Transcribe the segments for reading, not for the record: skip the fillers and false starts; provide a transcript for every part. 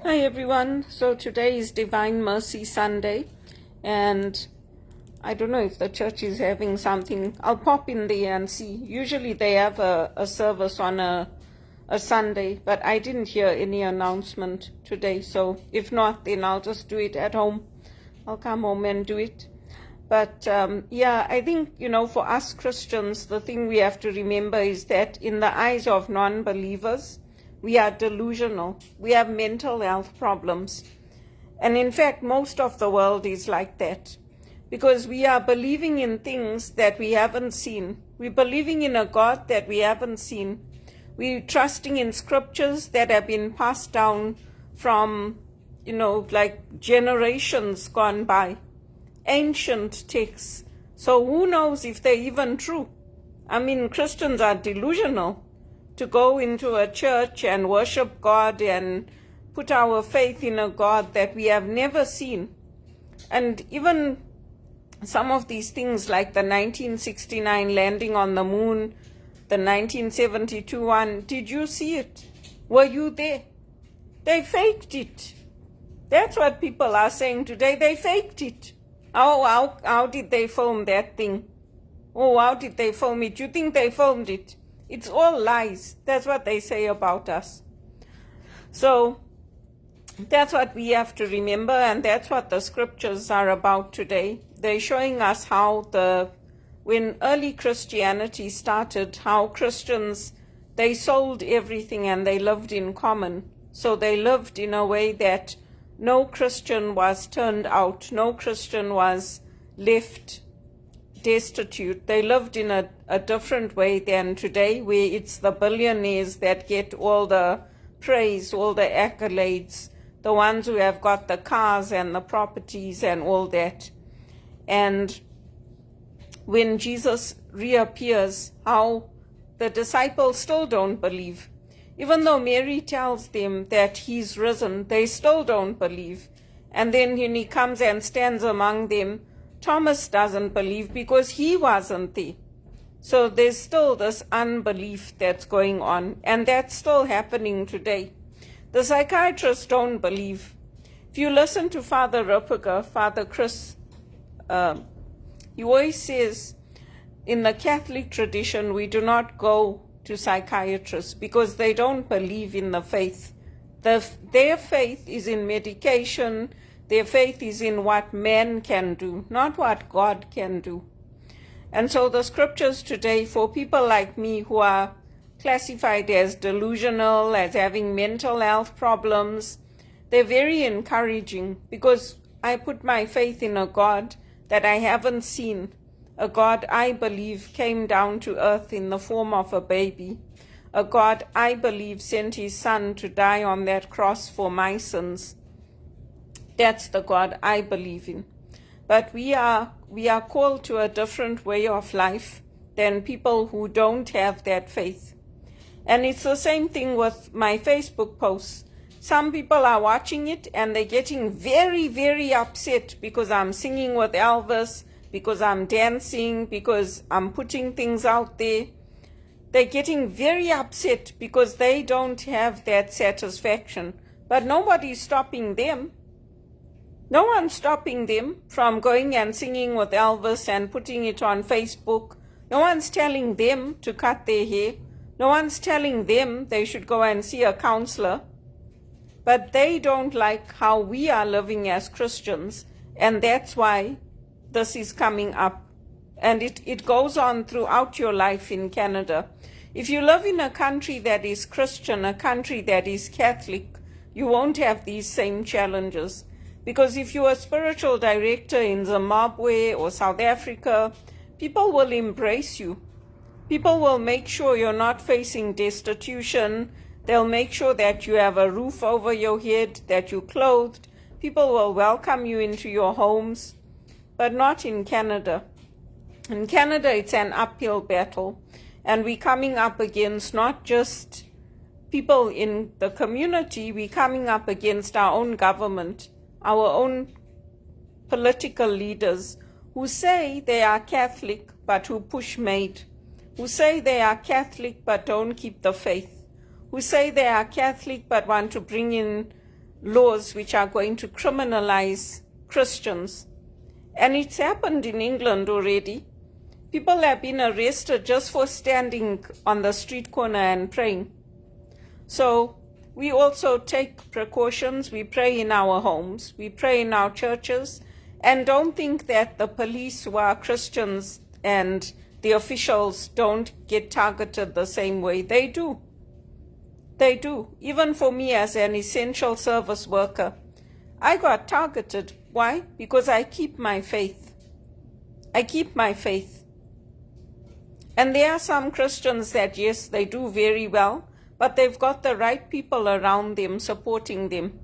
Hi everyone. So today is Divine Mercy Sunday, and I don't know if the church is having something. I'll pop in there and see. Usually they have a service on a Sunday, but I didn't hear any announcement today. So if not, then I'll just do it at home. I'll come home and do it. But I think, for us Christians, the thing we have to remember is that in the eyes of non-believers, we are delusional. We have mental health problems. And in fact, most of the world is like that, because we are believing in things that we haven't seen. We're believing in a God that we haven't seen. We're trusting in scriptures that have been passed down from, like generations gone by. Ancient texts. So who knows if they're even true? I mean, Christians are delusional to go into a church and worship God and put our faith in a God that we have never seen. And even some of these things like the 1969 landing on the moon, the 1972 one, did you see it? Were you there? They faked it. That's what people are saying today. They faked it. How did they film that thing? Oh, how did they film it? You think they filmed it? It's all lies. That's what they say about us. So that's what we have to remember, and that's what the scriptures are about today. They're showing us how when early Christianity started, how Christians, they sold everything and they lived in common. So they lived in a way that no Christian was turned out, no Christian was left destitute. They lived in a different way than today, where it's the billionaires that get all the praise, all the accolades, the ones who have got the cars and the properties and all that. And when Jesus reappears, how the disciples still don't believe. Even though Mary tells them that he's risen, they still don't believe. And then when he comes and stands among them, Thomas doesn't believe because he wasn't there. So there's still this unbelief that's going on, and that's still happening today. The psychiatrists don't believe. If you listen to Father Ripperger, Father Chris, he always says, in the Catholic tradition, we do not go to psychiatrists because they don't believe in the faith. Their faith is in medication. Their faith is in what man can do, not what God can do. And so the scriptures today, for people like me who are classified as delusional, as having mental health problems, they're very encouraging, because I put my faith in a God that I haven't seen. A God I believe came down to earth in the form of a baby. A God I believe sent his son to die on that cross for my sins. That's the God I believe in. But we are called to a different way of life than people who don't have that faith. And it's the same thing with my Facebook posts. Some people are watching it and they're getting very, very upset because I'm singing with Elvis, because I'm dancing, because I'm putting things out there. They're getting very upset because they don't have that satisfaction. But nobody's stopping them. No one's stopping them from going and singing with Elvis and putting it on Facebook. No one's telling them to cut their hair. No one's telling them they should go and see a counselor. But they don't like how we are living as Christians, and that's why this is coming up. And it goes on throughout your life in Canada. If you live in a country that is Christian, a country that is Catholic, you won't have these same challenges. Because if you're a spiritual director in Zimbabwe or South Africa, people will embrace you. People will make sure you're not facing destitution. They'll make sure that you have a roof over your head, that you're clothed. People will welcome you into your homes. But not in Canada. In Canada, it's an uphill battle. And we're coming up against not just people in the community, we're coming up against our own government, our own political leaders who say they are Catholic but who push maid, who say they are Catholic but don't keep the faith, who say they are Catholic but want to bring in laws which are going to criminalize Christians. And it's happened in England already. People have been arrested just for standing on the street corner and praying. So we also take precautions. We pray in our homes. We pray in our churches. And don't think that the police who are Christians and the officials don't get targeted the same way. They do. They do. Even for me as an essential service worker, I got targeted. Why? Because I keep my faith. I keep my faith. And there are some Christians that, yes, they do very well, but they've got the right people around them supporting them.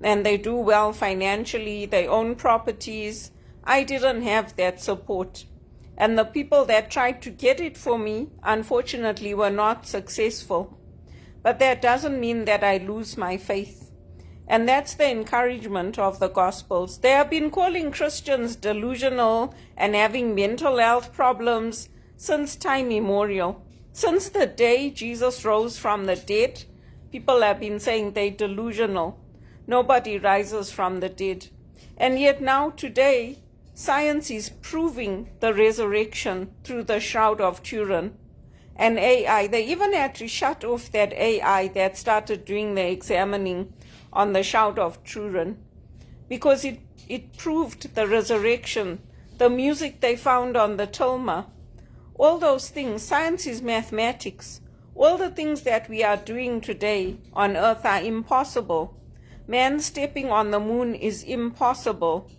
And they do well financially, they own properties. I didn't have that support. And the people that tried to get it for me, unfortunately, were not successful. But that doesn't mean that I lose my faith. And that's the encouragement of the Gospels. They have been calling Christians delusional and having mental health problems since time immemorial. Since the day Jesus rose from the dead, people have been saying they're delusional. Nobody rises from the dead. And yet now today, science is proving the resurrection through the Shroud of Turin. And AI, they even had to shut off that AI that started doing the examining on the Shroud of Turin, because it proved the resurrection, the music they found on the tilma, all those things. Science is mathematics. All the things that we are doing today on earth are impossible. Man stepping on the moon is impossible.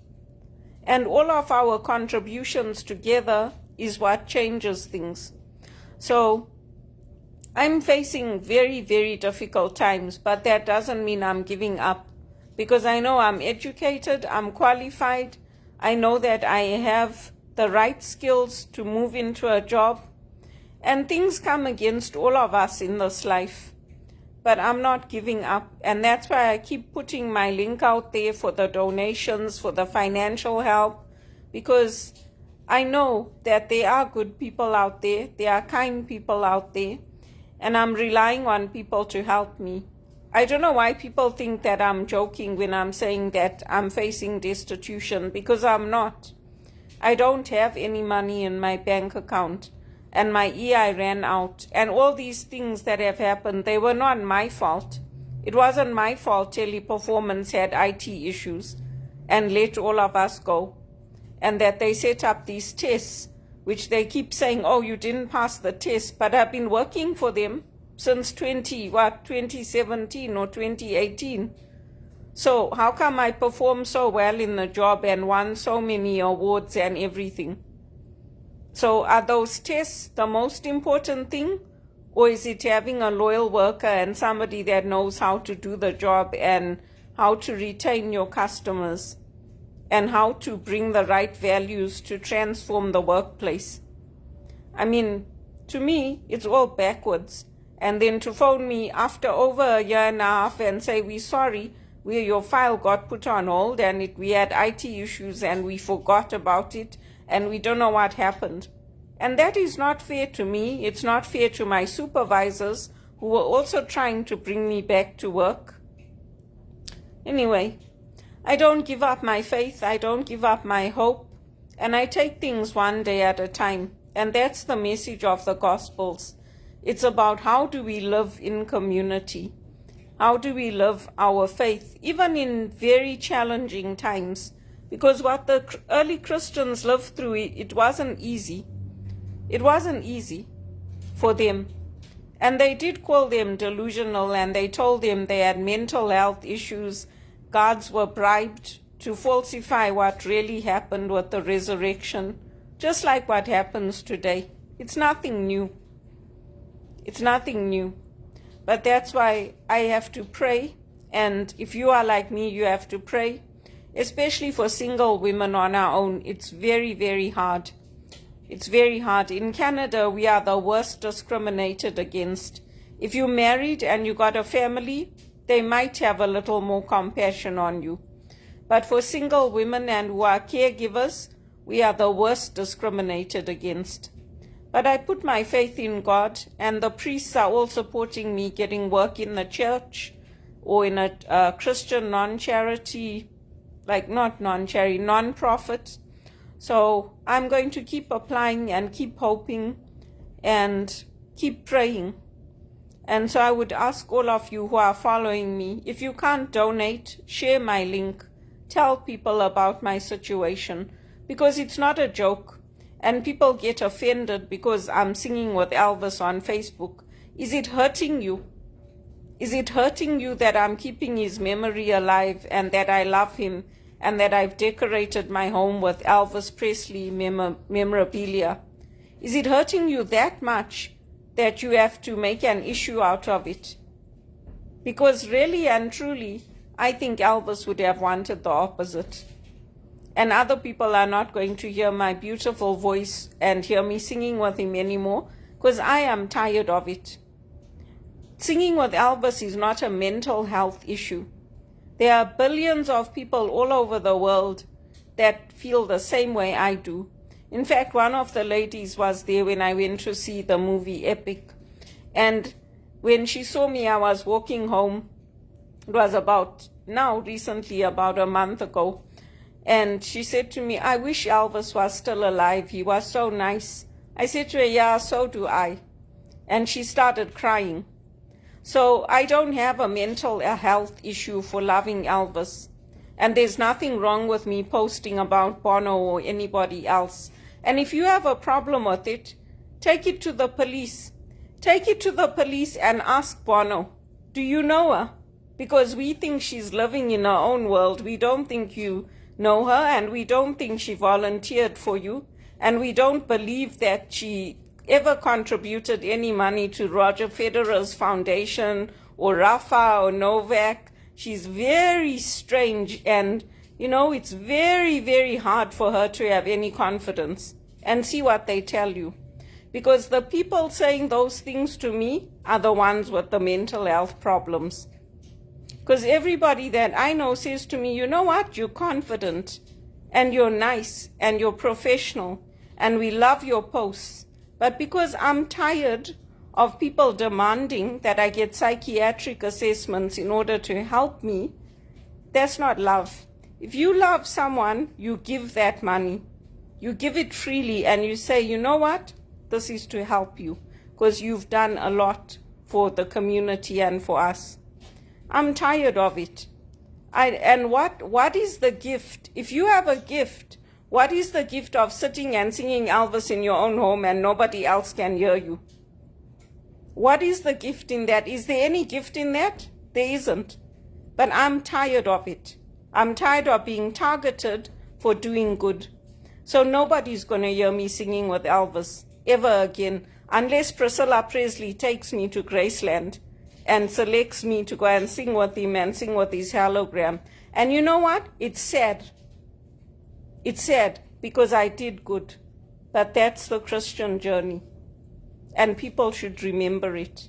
And all of our contributions together is what changes things. So I'm facing very, very difficult times, but that doesn't mean I'm giving up, because I know I'm educated, I'm qualified, I know that I have the right skills to move into a job, and things come against all of us in this life. But I'm not giving up, and that's why I keep putting my link out there for the donations, for the financial help, because I know that there are good people out there, there are kind people out there, and I'm relying on people to help me. I don't know why people think that I'm joking when I'm saying that I'm facing destitution, because I'm not. I don't have any money in my bank account, and my EI ran out, and all these things that have happened, they were not my fault. It wasn't my fault Teleperformance had IT issues and let all of us go, and that they set up these tests, which they keep saying, oh, you didn't pass the test, but I've been working for them since 2017 or 2018. So how come I performed so well in the job and won so many awards and everything? So are those tests the most important thing? Or is it having a loyal worker and somebody that knows how to do the job and how to retain your customers and how to bring the right values to transform the workplace? I mean, to me, it's all backwards. And then to phone me after over a year and a half and say, we're sorry, your file got put on hold and we had IT issues and we forgot about it and we don't know what happened. And that is not fair to me. It's not fair to my supervisors who were also trying to bring me back to work. Anyway, I don't give up my faith. I don't give up my hope. And I take things one day at a time. And that's the message of the Gospels. It's about how do we live in community? How do we live our faith, even in very challenging times? Because what the early Christians lived through, it wasn't easy. It wasn't easy for them. And they did call them delusional, and they told them they had mental health issues. Gods were bribed to falsify what really happened with the resurrection, just like what happens today. It's nothing new. It's nothing new. But that's why I have to pray. And if you are like me, you have to pray. Especially for single women on our own. It's very, very hard. It's very hard. In Canada, we are the worst discriminated against. If you're married and you got a family, they might have a little more compassion on you. But for single women and who are caregivers, we are the worst discriminated against. But I put my faith in God, and the priests are all supporting me getting work in the church. or in a Christian non-charity, like not non-charity, non-profit. So I'm going to keep applying and keep hoping and keep praying. And so I would ask all of you who are following me, if you can't donate, share my link. Tell people about my situation, because it's not a joke. And people get offended because I'm singing with Elvis on Facebook. Is it hurting you? Is it hurting you that I'm keeping his memory alive and that I love him and that I've decorated my home with Elvis Presley memorabilia? Is it hurting you that much that you have to make an issue out of it? Because really and truly, I think Elvis would have wanted the opposite. And other people are not going to hear my beautiful voice and hear me singing with him anymore, because I am tired of it. Singing with Elvis is not a mental health issue. There are billions of people all over the world that feel the same way I do. In fact, one of the ladies was there when I went to see the movie Epic. And when she saw me, I was walking home. It was about a month ago. And she said to me, I wish Elvis was still alive. He was so nice. I said to her, yeah, so do I. And she started crying. So I don't have a mental health issue for loving Elvis. And there's nothing wrong with me posting about Bono or anybody else. And if you have a problem with it, take it to the police. Take it to the police and ask Bono, do you know her? Because we think she's living in her own world. We don't think you know her, and we don't think she volunteered for you. And we don't believe that she ever contributed any money to Roger Federer's foundation or Rafa or Novak. She's very strange, and it's very, very hard for her to have any confidence. And see what they tell you. Because the people saying those things to me are the ones with the mental health problems. Because everybody that I know says to me, you know what, you're confident and you're nice and you're professional and we love your posts. But because I'm tired of people demanding that I get psychiatric assessments in order to help me, that's not love. If you love someone, you give that money. You give it freely and you say, you know what, this is to help you because you've done a lot for the community and for us. I'm tired of it. And what is the gift? If you have a gift, what is the gift of sitting and singing Elvis in your own home and nobody else can hear you? What is the gift in that? Is there any gift in that? There isn't. But I'm tired of it. I'm tired of being targeted for doing good. So nobody's going to hear me singing with Elvis ever again, unless Priscilla Presley takes me to Graceland and selects me to go and sing with him and sing with his hologram. And you know what? It's sad. It's sad because I did good. But that's the Christian journey. And people should remember it.